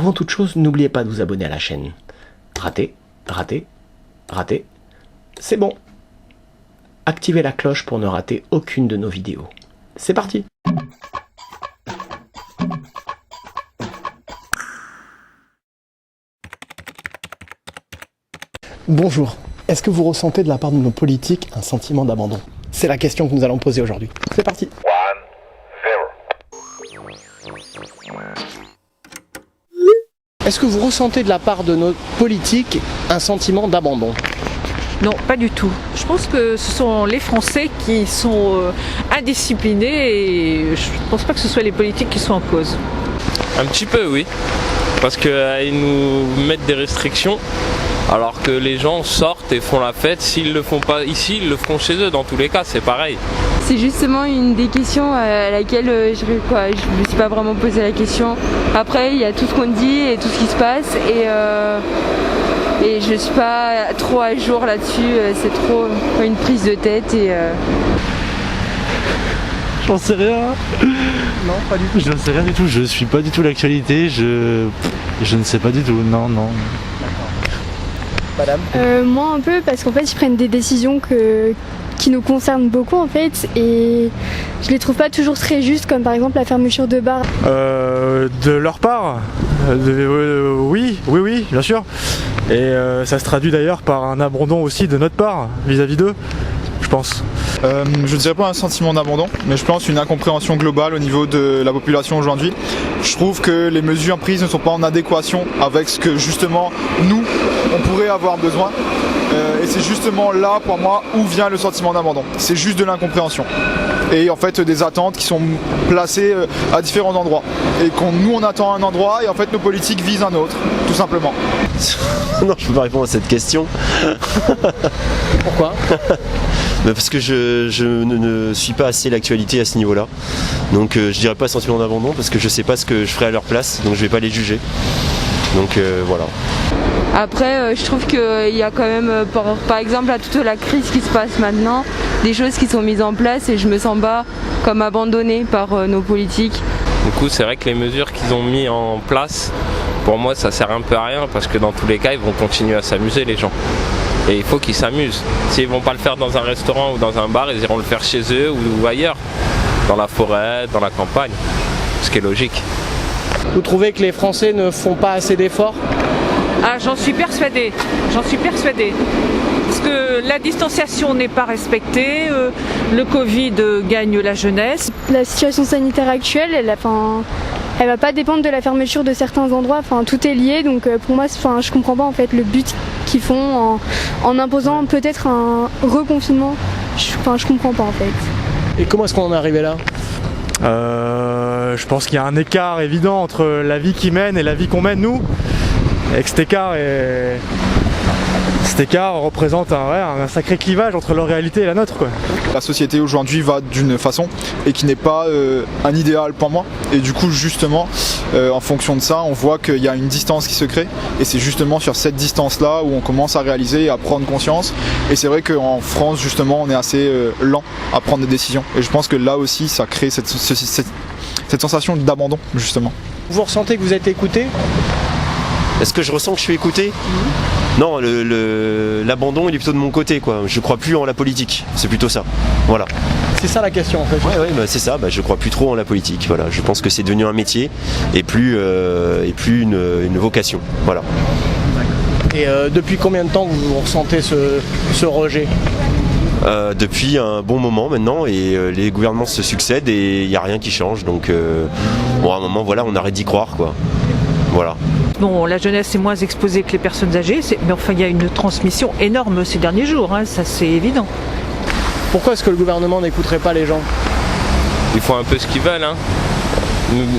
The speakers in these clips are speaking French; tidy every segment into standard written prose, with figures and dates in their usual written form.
Avant toute chose, n'oubliez pas de vous abonner à la chaîne. Raté, raté, raté. C'est bon. Activez la cloche pour ne rater aucune de nos vidéos. C'est parti! Bonjour. Est-ce que vous ressentez de la part de nos politiques un sentiment d'abandon? C'est la question que nous allons poser aujourd'hui. C'est parti! Est-ce que vous ressentez de la part de nos politiques un sentiment d'abandon? Non, pas du tout. Je pense que ce sont les Français qui sont indisciplinés et je ne pense pas que ce soit les politiques qui sont en cause. Un petit peu, oui. Parce qu'ils nous mettent des restrictions alors que les gens sortent et font la fête. S'ils ne le font pas ici, ils le feront chez eux. Dans tous les cas, c'est pareil. C'est justement une des questions à laquelle je ne me suis pas vraiment posé la question. Après, il y a tout ce qu'on dit et tout ce qui se passe et je ne suis pas trop à jour là-dessus. C'est trop une prise de tête et... J'en sais rien. Non, pas du tout. Je n'en sais rien du tout. Je suis pas du tout l'actualité. Je ne sais pas du tout. Non. Madame? Moi un peu parce qu'en fait ils prennent des décisions qui nous concernent beaucoup en fait et je les trouve pas toujours très justes, comme par exemple la fermeture de bars. De leur part, oui, bien sûr. Et ça se traduit d'ailleurs par un abandon aussi de notre part vis-à-vis d'eux, je pense. Je ne dirais pas un sentiment d'abandon, mais je pense une incompréhension globale au niveau de la population aujourd'hui. Je trouve que les mesures prises ne sont pas en adéquation avec ce que justement nous, on pourrait avoir besoin. Et c'est justement là pour moi où vient le sentiment d'abandon. C'est juste de l'incompréhension. Et en fait des attentes qui sont placées à différents endroits. Et nous on attend un endroit et en fait nos politiques visent un autre, tout simplement. Non, je peux pas répondre à cette question. Pourquoi? Parce que je ne suis pas assez l'actualité à ce niveau-là. Donc je dirais pas sentiment d'abandon parce que je sais pas ce que je ferai à leur place, donc je vais pas les juger. Donc voilà. Après, je trouve qu'il y a quand même, par exemple, à toute la crise qui se passe maintenant, des choses qui sont mises en place et je me sens pas comme abandonnée par nos politiques. Du coup, c'est vrai que les mesures qu'ils ont mis en place, pour moi, ça sert un peu à rien parce que dans tous les cas, ils vont continuer à s'amuser, les gens. Et il faut qu'ils s'amusent. S'ils vont pas le faire dans un restaurant ou dans un bar, ils iront le faire chez eux ou ailleurs, dans la forêt, dans la campagne, ce qui est logique. Vous trouvez que les Français ne font pas assez d'efforts? Ah, j'en suis persuadée. Parce que la distanciation n'est pas respectée, le Covid gagne la jeunesse. La situation sanitaire actuelle, elle va pas dépendre de la fermeture de certains endroits, tout est lié, donc pour moi je comprends pas en fait le but qu'ils font en imposant peut-être un reconfinement, je comprends pas en fait. Et comment est-ce qu'on en est arrivé là? Je pense qu'il y a un écart évident entre la vie qu'ils mènent et la vie qu'on mène nous. Et que cet écart représente un sacré clivage entre leur réalité et la nôtre, quoi. La société aujourd'hui va d'une façon et qui n'est pas un idéal pour moi. Et du coup justement, en fonction de ça, on voit qu'il y a une distance qui se crée. Et c'est justement sur cette distance-là où on commence à réaliser et à prendre conscience. Et c'est vrai qu'en France, justement, on est assez lent à prendre des décisions. Et je pense que là aussi, ça crée cette sensation d'abandon, justement. Vous ressentez que vous êtes écouté? Est-ce que je ressens que je suis écouté? Non, l'abandon il est plutôt de mon côté, quoi. Je crois plus en la politique, c'est plutôt ça. Voilà. C'est ça la question en fait. Ouais, c'est ça, je crois plus trop en la politique. Voilà. Je pense que c'est devenu un métier et plus une vocation. Voilà. Et depuis combien de temps vous ressentez ce rejet? Depuis un bon moment maintenant et les gouvernements se succèdent et il n'y a rien qui change. Donc à un moment voilà, on arrête d'y croire, quoi. Voilà. Bon, la jeunesse est moins exposée que les personnes âgées, mais enfin il y a une transmission énorme ces derniers jours, ça c'est évident. Pourquoi est-ce que le gouvernement n'écouterait pas les gens? Ils font un peu ce qu'ils veulent.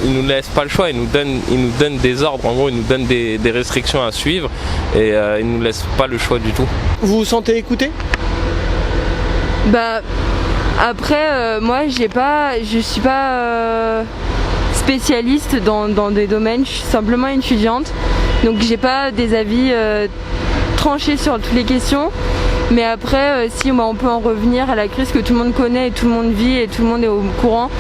Ils nous laissent pas le choix, ils nous donnent des ordres, en gros ils nous donnent des restrictions à suivre et ils nous laissent pas le choix du tout. Vous vous sentez écouté? Après, moi je suis pas spécialiste dans des domaines, je suis simplement étudiante, donc j'ai pas des avis tranchés sur toutes les questions, mais après si on peut en revenir à la crise que tout le monde connaît et tout le monde vit et tout le monde est au courant,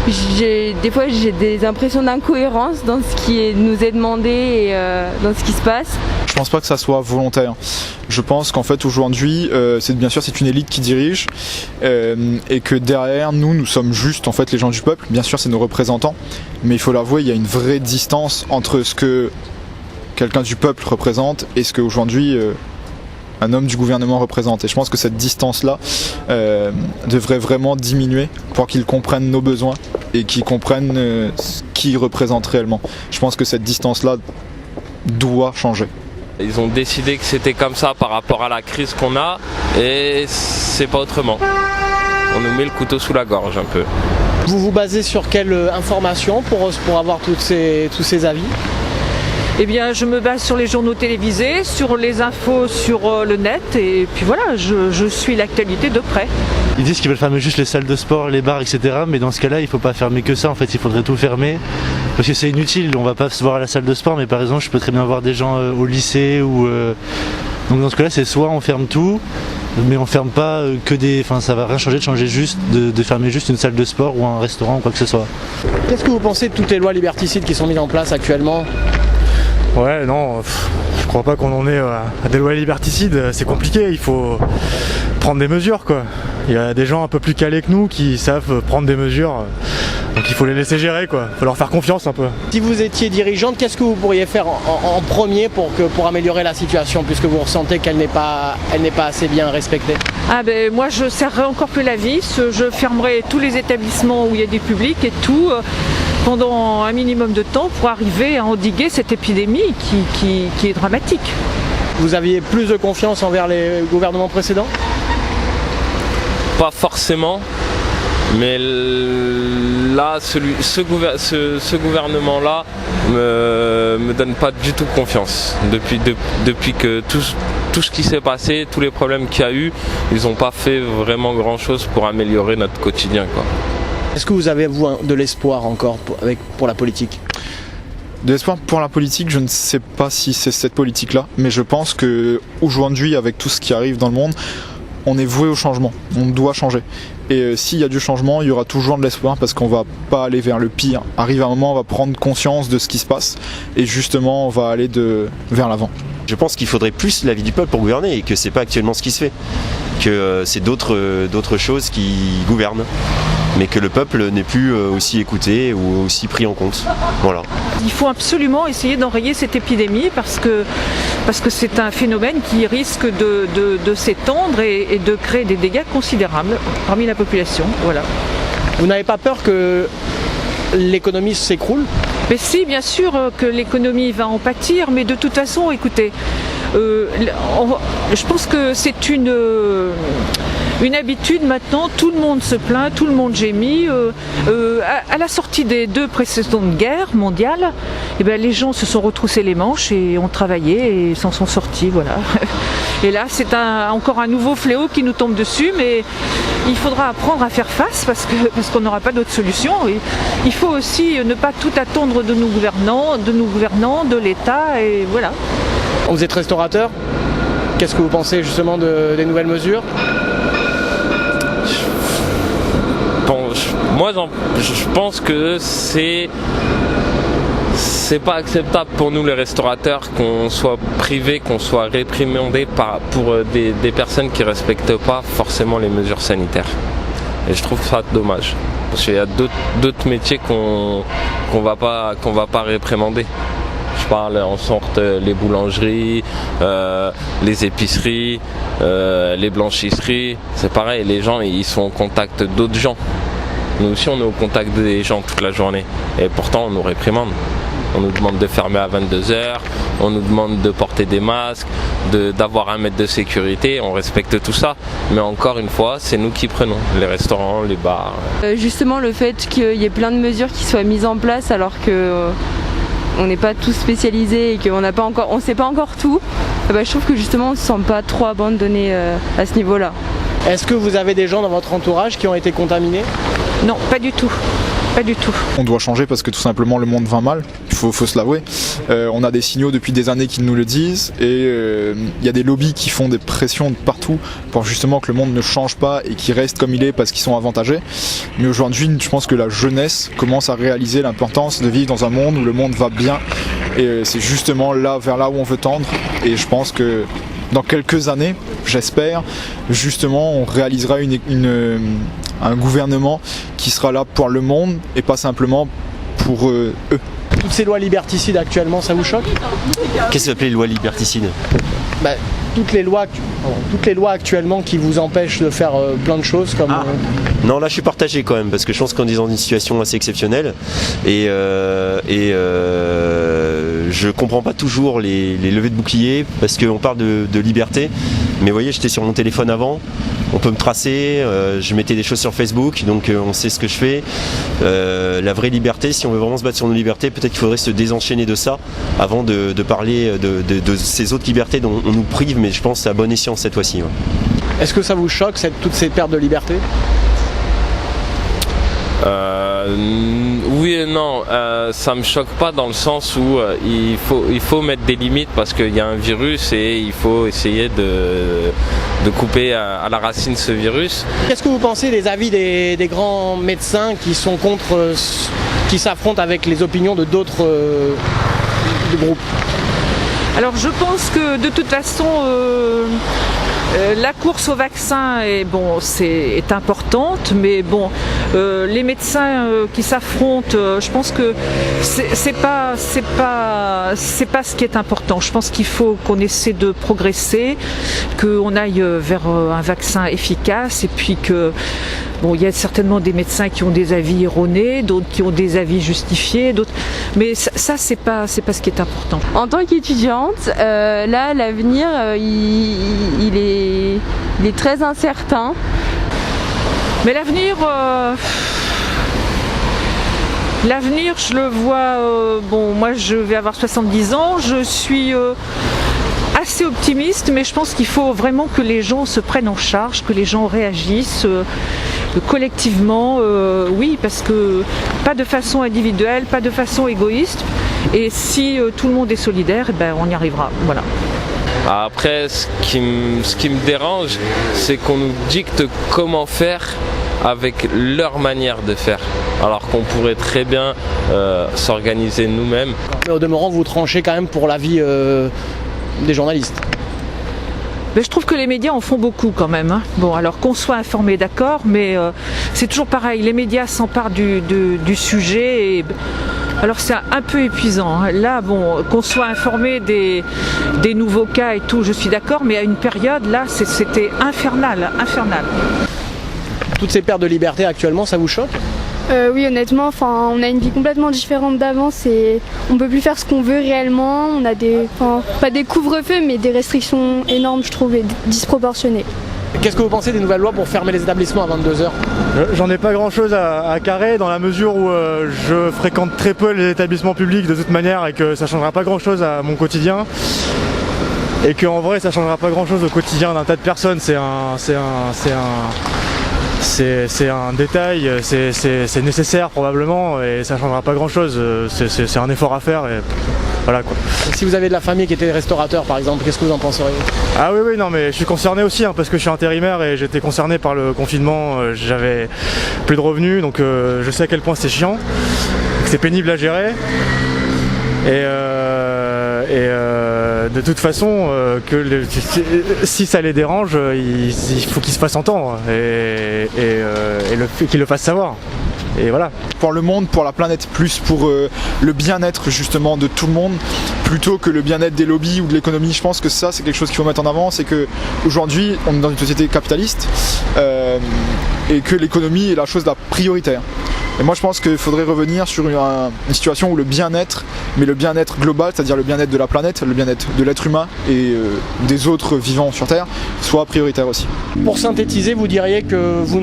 des fois j'ai des impressions d'incohérence dans ce qui nous est demandé et dans ce qui se passe. Je pense pas que ça soit volontaire. Je pense qu'en fait aujourd'hui, bien sûr c'est une élite qui dirige et que derrière nous sommes juste en fait les gens du peuple. Bien sûr c'est nos représentants, mais il faut l'avouer, il y a une vraie distance entre ce que quelqu'un du peuple représente et ce qu'aujourd'hui un homme du gouvernement représente. Et je pense que cette distance-là devrait vraiment diminuer pour qu'ils comprennent nos besoins et qu'ils comprennent ce qu'ils représentent réellement. Je pense que cette distance-là doit changer. Ils ont décidé que c'était comme ça par rapport à la crise qu'on a et c'est pas autrement. On nous met le couteau sous la gorge un peu. Vous vous basez sur quelle information pour avoir tous ces avis ? Eh bien, je me base sur les journaux télévisés, sur les infos sur le net, et puis voilà, je suis l'actualité de près. Ils disent qu'ils veulent fermer juste les salles de sport, les bars, etc. Mais dans ce cas-là, il ne faut pas fermer que ça. En fait, il faudrait tout fermer. Parce que c'est inutile. On va pas se voir à la salle de sport, mais par exemple, je peux très bien voir des gens au lycée ou. Donc dans ce cas-là, c'est soit on ferme tout, mais on ferme pas que des. Enfin, ça va rien changer de changer juste de fermer juste une salle de sport ou un restaurant ou quoi que ce soit. Qu'est-ce que vous pensez de toutes les lois liberticides qui sont mises en place actuellement ? Ouais, non, je crois pas qu'on en est à des lois liberticides, c'est compliqué, il faut prendre des mesures quoi. Il y a des gens un peu plus calés que nous qui savent prendre des mesures, donc il faut les laisser gérer quoi, il faut leur faire confiance un peu. Si vous étiez dirigeante, qu'est-ce que vous pourriez faire en premier pour améliorer la situation, puisque vous ressentez qu'elle n'est pas assez bien respectée ? Ah ben moi je serrerai encore plus la vis, je fermerai tous les établissements où il y a du public et tout pendant un minimum de temps pour arriver à endiguer cette épidémie qui est dramatique. Vous aviez plus de confiance envers les gouvernements précédents ? Pas forcément, mais là, ce gouvernement-là me donne pas du tout confiance. Depuis que tout ce qui s'est passé, tous les problèmes qu'il y a eu, ils n'ont pas fait vraiment grand-chose pour améliorer notre quotidien, quoi. Est-ce que vous avez, vous, de l'espoir encore pour la politique ? De l'espoir pour la politique, je ne sais pas si c'est cette politique-là, mais je pense qu'aujourd'hui, avec tout ce qui arrive dans le monde, on est voué au changement, on doit changer. Et s'il y a du changement, il y aura toujours de l'espoir parce qu'on va pas aller vers le pire. Arrive un moment, on va prendre conscience de ce qui se passe et justement, on va aller vers l'avant. Je pense qu'il faudrait plus l'avis du peuple pour gouverner et que c'est pas actuellement ce qui se fait. Que c'est d'autres choses qui gouvernent, mais que le peuple n'est plus aussi écouté ou aussi pris en compte. Voilà. Il faut absolument essayer d'enrayer cette épidémie parce que c'est un phénomène qui risque de s'étendre et de créer des dégâts considérables parmi la population. Voilà. Vous n'avez pas peur que l'économie s'écroule ? Mais si, bien sûr que l'économie va en pâtir, mais de toute façon, écoutez, je pense que c'est une habitude maintenant, tout le monde se plaint, tout le monde gémit. À la sortie des 2 précédentes guerres mondiales, eh bien, les gens se sont retroussés les manches et ont travaillé et s'en sont sortis. Voilà. Et là, c'est encore un nouveau fléau qui nous tombe dessus, mais il faudra apprendre à faire face parce qu'on n'aura pas d'autre solution. Et il faut aussi ne pas tout attendre de nos gouvernants, de l'État, et voilà. Vous êtes restaurateur ? Qu'est-ce que vous pensez justement des nouvelles mesures ? Moi, je pense que c'est pas acceptable pour nous les restaurateurs qu'on soit privés, qu'on soit réprimandés pour des personnes qui respectent pas forcément les mesures sanitaires. Et je trouve ça dommage. Parce qu'il y a d'autres métiers qu'on va pas réprimander. Je parle en sorte les boulangeries, les épiceries, les blanchisseries. C'est pareil, les gens ils sont en contact d'autres gens. Nous aussi on est au contact des gens toute la journée. Et pourtant on nous réprimande. On nous demande de fermer à 22h, on nous demande de porter des masques, d'avoir 1 mètre de sécurité, on respecte tout ça. Mais encore une fois, c'est nous qui prenons, les restaurants, les bars. Justement le fait qu'il y ait plein de mesures qui soient mises en place alors que on n'est pas tous spécialisés et qu'on ne sait pas encore tout, je trouve que justement on ne se sent pas trop abandonné à ce niveau-là. Est-ce que vous avez des gens dans votre entourage qui ont été contaminés ? Non, pas du tout. Pas du tout. On doit changer parce que tout simplement le monde va mal. Il faut se l'avouer. On a des signaux depuis des années qui nous le disent, et il y a des lobbies qui font des pressions de partout pour justement que le monde ne change pas et qu'il reste comme il est parce qu'ils sont avantagés. Mais aujourd'hui, je pense que la jeunesse commence à réaliser l'importance de vivre dans un monde où le monde va bien, et c'est justement vers là où on veut tendre. Et je pense que dans quelques années, j'espère, justement, on réalisera un gouvernement qui sera là pour le monde et pas simplement pour eux. Toutes ces lois liberticides actuellement, ça vous choque? Qu'est-ce que ça s'appelle les lois liberticides? Toutes les lois actuellement qui vous empêchent de faire plein de choses comme... Non, là je suis partagé quand même, parce que je pense qu'on est dans une situation assez exceptionnelle, et je comprends pas toujours les levées de boucliers, parce qu'on parle de liberté, mais vous voyez, j'étais sur mon téléphone avant, on peut me tracer, je mettais des choses sur Facebook, donc on sait ce que je fais. La vraie liberté, si on veut vraiment se battre sur nos libertés, peut-être qu'il faudrait se désenchaîner de ça avant de parler de ces autres libertés dont on nous prive, mais je pense que c'est à bon escient cette fois-ci. Ouais. Est-ce que ça vous choque, toutes ces pertes de liberté? Oui et non, ça me choque pas dans le sens où il faut mettre des limites parce qu'il y a un virus et il faut essayer de couper à la racine ce virus. Qu'est-ce que vous pensez des avis des grands médecins qui sont contre, qui s'affrontent avec les opinions de d'autres groupes? Alors je pense que de toute façon la course au vaccin est importante, mais bon, les médecins qui s'affrontent, je pense que c'est pas ce qui est important. Je pense qu'il faut qu'on essaie de progresser, qu'on aille vers un vaccin efficace, et puis que il y a certainement des médecins qui ont des avis erronés, d'autres qui ont des avis justifiés, d'autres. Mais ça, c'est pas ce qui est important. En tant qu'étudiante, là, l'avenir, il est très incertain. Mais l'avenir, je le vois. Moi, je vais avoir 70 ans. Je suis assez optimiste, mais je pense qu'il faut vraiment que les gens se prennent en charge, que les gens réagissent collectivement, oui, parce que pas de façon individuelle, pas de façon égoïste, et si tout le monde est solidaire, on y arrivera. Voilà. Après, ce qui me dérange, c'est qu'on nous dicte comment faire avec leur manière de faire, alors qu'on pourrait très bien s'organiser nous-mêmes. Mais au demeurant, vous tranchez quand même pour l'avis des journalistes. Mais je trouve que les médias en font beaucoup quand même. Hein. Bon, alors qu'on soit informé, d'accord, mais c'est toujours pareil. Les médias s'emparent du sujet. Et, alors c'est un peu épuisant. Hein. Là, qu'on soit informé des nouveaux cas et tout, je suis d'accord, mais à une période, là, c'était infernal. Toutes ces pertes de liberté actuellement, ça vous choque? Oui, honnêtement, on a une vie complètement différente d'avant, on peut plus faire ce qu'on veut réellement, on a pas des couvre-feux, mais des restrictions énormes, je trouve, et disproportionnées. Qu'est-ce que vous pensez des nouvelles lois pour fermer les établissements à 22h? J'en ai pas grand chose à carrer, dans la mesure où je fréquente très peu les établissements publics de toute manière, et que ça changera pas grand chose à mon quotidien. Et qu'en vrai ça changera pas grand chose au quotidien d'un tas de personnes, c'est un détail, c'est nécessaire probablement, et ça changera pas grand chose, c'est un effort à faire, et voilà quoi. Si vous avez de la famille qui était restaurateur par exemple, qu'est-ce que vous en penseriez? Ah oui, non, mais je suis concerné aussi, parce que je suis intérimaire et j'étais concerné par le confinement, j'avais plus de revenus, donc je sais à quel point c'est chiant, que c'est pénible à gérer, et de toute façon, si ça les dérange, il faut qu'ils se fassent entendre et qu'ils le fassent savoir. Et voilà. Pour le monde, pour la planète, plus pour le bien-être justement de tout le monde, plutôt que le bien-être des lobbies ou de l'économie. Je pense que ça, c'est quelque chose qu'il faut mettre en avant, c'est que aujourd'hui, on est dans une société capitaliste et que l'économie est la chose la prioritaire. Et moi je pense qu'il faudrait revenir sur une situation où le bien-être, mais le bien-être global, c'est-à-dire le bien-être de la planète, le bien-être de l'être humain et des autres vivants sur Terre, soit prioritaire aussi. Pour synthétiser, vous diriez que vous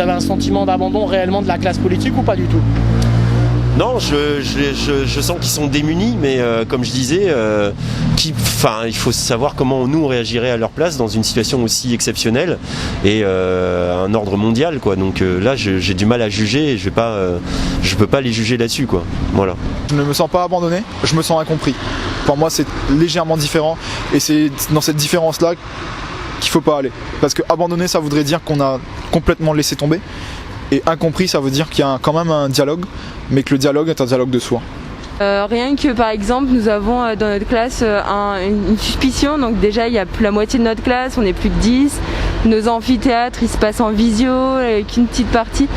avez un sentiment d'abandon réellement de la classe politique ou pas du tout? Non, je sens qu'ils sont démunis, mais comme je disais, il faut savoir comment nous on réagirait à leur place dans une situation aussi exceptionnelle et un ordre mondial, quoi. Donc là, j'ai du mal à juger et je peux pas les juger là-dessus, quoi. Voilà. Je ne me sens pas abandonné, je me sens incompris. Pour moi, c'est légèrement différent et c'est dans cette différence-là qu'il faut pas aller. Parce que abandonner, ça voudrait dire qu'on a complètement laissé tomber. Et incompris, ça veut dire qu'il y a quand même un dialogue, mais que le dialogue est un dialogue de soi. Rien que par exemple, nous avons dans notre classe une suspicion, donc déjà il y a plus la moitié de notre classe, on est plus de 10. Nos amphithéâtres, ils se passent en visio, avec une petite partie.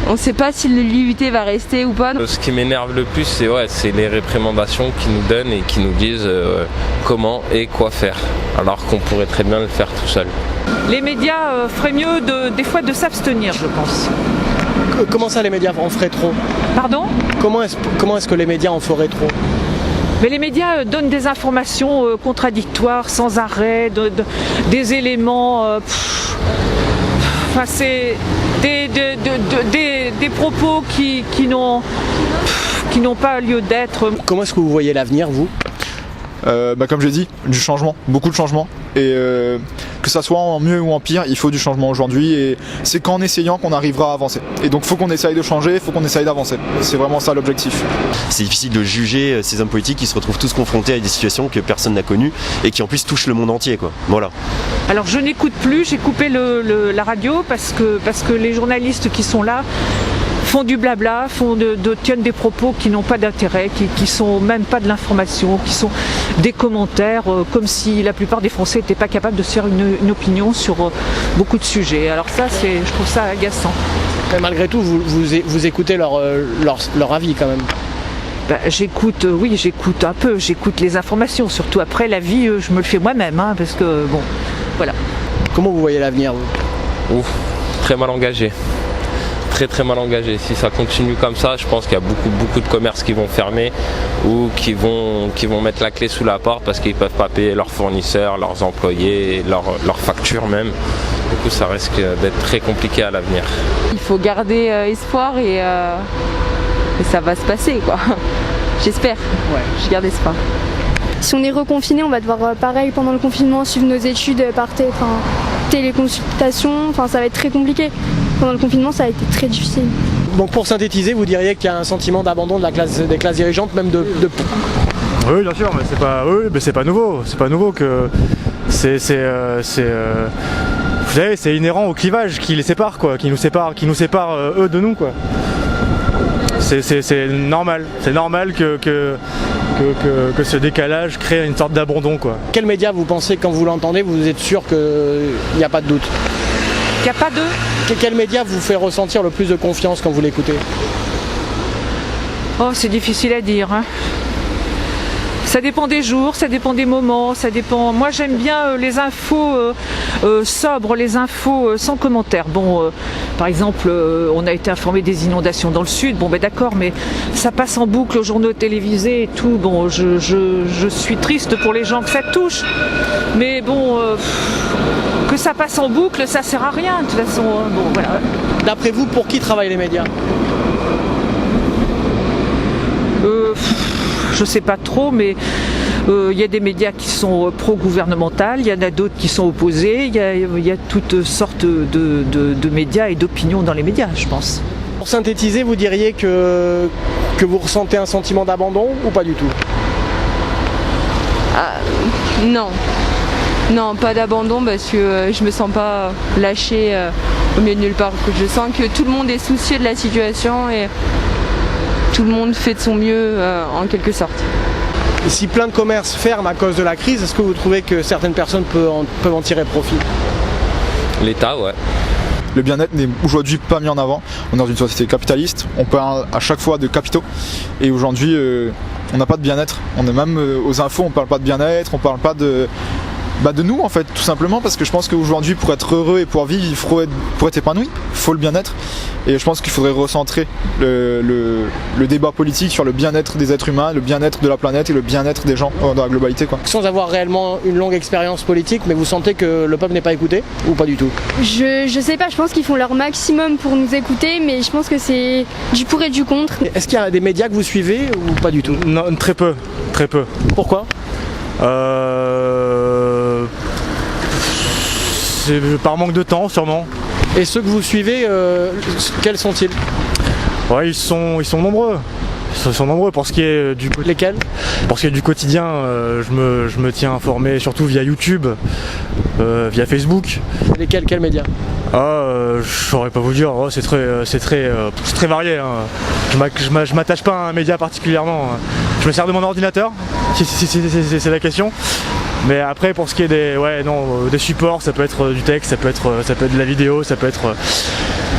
On ne sait pas si l'IUT va rester ou pas. Ce qui m'énerve le plus, c'est les réprimandations qu'ils nous donnent et qui nous disent comment et quoi faire, alors qu'on pourrait très bien le faire tout seul. Les médias feraient mieux des fois de s'abstenir, je pense. Comment ça, les médias en feraient trop? Pardon? Comment est-ce que les médias en feraient trop? Mais les médias donnent des informations contradictoires sans arrêt, des éléments... Enfin, c'est des propos qui n'ont pas lieu d'être. Comment est-ce que vous voyez l'avenir, vous? Comme j'ai dit, du changement, beaucoup de changements. Et que ça soit en mieux ou en pire, il faut du changement aujourd'hui. Et c'est qu'en essayant qu'on arrivera à avancer. Et donc il faut qu'on essaye de changer, il faut qu'on essaye d'avancer. C'est vraiment ça l'objectif. C'est difficile de juger ces hommes politiques qui se retrouvent tous confrontés à des situations que personne n'a connues et qui en plus touchent le monde entier, quoi. Voilà. Alors je n'écoute plus, j'ai coupé la radio parce que les journalistes qui sont là font du blabla, tiennent des propos qui n'ont pas d'intérêt, qui sont même pas de l'information, qui sont des commentaires, comme si la plupart des Français n'étaient pas capables de se faire une opinion sur beaucoup de sujets. Alors ça, je trouve ça agaçant. Mais malgré tout, vous écoutez leur avis quand même. J'écoute un peu, j'écoute les informations, surtout après la vie, je me le fais moi-même, hein, parce que bon, voilà. Comment vous voyez l'avenir, vous? Très mal engagé. Très mal engagé. Si ça continue comme ça, je pense qu'il y a beaucoup de commerces qui vont fermer ou qui vont mettre la clé sous la porte parce qu'ils ne peuvent pas payer leurs fournisseurs, leurs employés, leurs factures même. Du coup, ça risque d'être très compliqué à l'avenir. Il faut garder espoir et ça va se passer, quoi. J'espère. Ouais. Je garde espoir. Si on est reconfiné, on va devoir, pareil, pendant le confinement, suivre nos études par téléconsultation. Ça va être très compliqué. Pendant le confinement, ça a été très difficile. Donc pour synthétiser, vous diriez qu'il y a un sentiment d'abandon des classes dirigeantes, même de... Oui, bien sûr, mais c'est pas nouveau. C'est pas nouveau que vous savez, c'est inhérent au clivage qui les sépare, quoi, qui nous sépare eux de nous, quoi. C'est normal. C'est normal que ce décalage crée une sorte d'abandon, quoi. Quel média vous pensez, quand vous l'entendez, vous êtes sûr qu'il n'y a pas de doute? Il n'y a pas de... Quel média vous fait ressentir le plus de confiance quand vous l'écoutez? Oh, c'est difficile à dire, hein. Ça dépend des jours, ça dépend des moments, ça dépend... Moi, j'aime bien les infos sobres, les infos sans commentaire. Bon, par exemple, on a été informé des inondations dans le sud. Bon, d'accord, mais ça passe en boucle aux journaux télévisés et tout. Bon, je suis triste pour les gens que ça touche. Mais bon, que ça passe en boucle, ça sert à rien. De toute façon, bon, voilà. D'après vous, pour qui travaillent les médias? Je sais pas trop, mais il y a des médias qui sont pro-gouvernementaux, il y en a d'autres qui sont opposés, il y a toutes sortes de médias et d'opinions dans les médias, je pense. Pour synthétiser, vous diriez que vous ressentez un sentiment d'abandon ou pas du tout? Non. Non, pas d'abandon parce que je me sens pas lâchée au milieu de nulle part. Je sens que tout le monde est soucieux de la situation et tout le monde fait de son mieux en quelque sorte. Et si plein de commerces ferment à cause de la crise, est-ce que vous trouvez que certaines personnes peuvent en tirer profit? L'État, ouais. Le bien-être n'est aujourd'hui pas mis en avant. On est dans une société capitaliste, on parle à chaque fois de capitaux. Et aujourd'hui, on n'a pas de bien-être. On est même aux infos, on parle pas de bien-être, on parle pas de de nous en fait, tout simplement, parce que je pense qu'aujourd'hui pour être heureux et pour vivre, pour être épanoui, il faut le bien-être. Et je pense qu'il faudrait recentrer le débat politique sur le bien-être des êtres humains, le bien-être de la planète et le bien-être des gens dans la globalité, quoi. Sans avoir réellement une longue expérience politique, mais vous sentez que le peuple n'est pas écouté ou pas du tout? Je sais pas, je pense qu'ils font leur maximum pour nous écouter, mais je pense que c'est du pour et du contre. Est-ce qu'il y a des médias que vous suivez ou pas du tout? Non, très peu. Pourquoi? C'est par manque de temps sûrement. Et ceux que vous suivez, quels sont-ils? Ouais, ils sont nombreux. Ils sont nombreux pour ce qui est du Lesquels? Pour ce qui est du quotidien, je me tiens informé surtout via YouTube, via Facebook. Lesquels? Quels médias? Je saurais pas vous dire, c'est très varié, hein. Je m'attache pas à un média particulièrement. Je me sers de mon ordinateur, si c'est la question. Mais après pour ce qui est des supports, ça peut être du texte, ça peut être de la vidéo, ça peut être.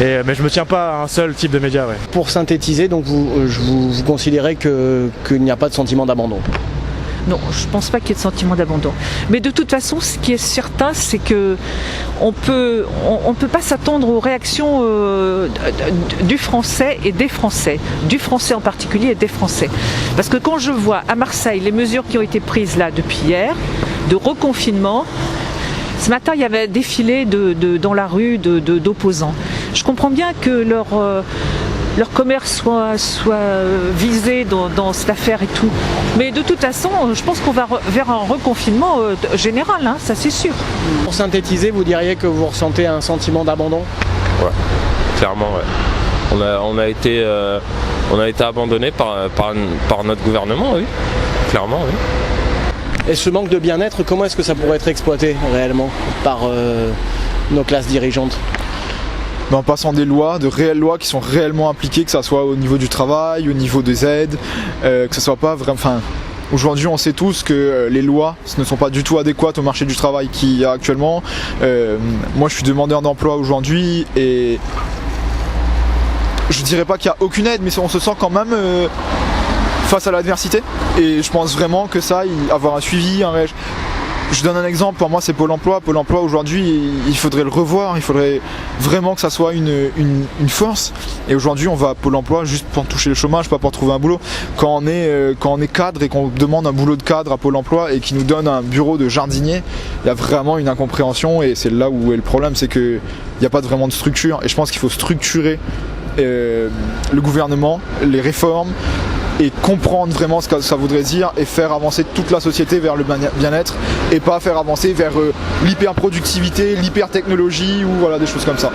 Mais je me tiens pas à un seul type de média. Ouais. Pour synthétiser, donc vous considérez qu'il n'y a pas de sentiment d'abandon? Non, je ne pense pas qu'il y ait de sentiment d'abandon. Mais de toute façon, ce qui est certain, c'est que on peut pas s'attendre aux réactions du Français et des Français, du Français en particulier et des Français. Parce que quand je vois à Marseille les mesures qui ont été prises là depuis hier, de reconfinement, ce matin il y avait un défilé dans la rue d'opposants. Je comprends bien que leur commerce soit visé dans cette affaire et tout. Mais de toute façon, je pense qu'on va vers un reconfinement général, hein, ça c'est sûr. Pour synthétiser, vous diriez que vous ressentez un sentiment d'abandon? Ouais, clairement, ouais. On a été abandonné par notre gouvernement, oui. Clairement, oui. Et ce manque de bien-être, comment est-ce que ça pourrait être exploité réellement par nos classes dirigeantes? En passant des lois, de réelles lois qui sont réellement appliquées, que ce soit au niveau du travail, au niveau des aides, que ce soit pas vraiment. Enfin, aujourd'hui, on sait tous que les lois ne sont pas du tout adéquates au marché du travail qu'il y a actuellement. Moi, je suis demandeur d'emploi aujourd'hui et je dirais pas qu'il n'y a aucune aide, mais on se sent quand même face à l'adversité. Et je pense vraiment que ça, avoir un suivi, Je donne un exemple, pour moi c'est Pôle emploi. Pôle emploi aujourd'hui, il faudrait le revoir, il faudrait vraiment que ça soit une force. Et aujourd'hui on va à Pôle emploi juste pour toucher le chômage, pas pour trouver un boulot. Quand on est cadre et qu'on demande un boulot de cadre à Pôle emploi et qu'il nous donne un bureau de jardinier, il y a vraiment une incompréhension et c'est là où est le problème, c'est qu'il n'y a pas vraiment de structure. Et je pense qu'il faut structurer le gouvernement, les réformes, et comprendre vraiment ce que ça voudrait dire et faire avancer toute la société vers le bien-être et pas faire avancer vers l'hyper-productivité, l'hyper-technologie ou voilà, des choses comme ça.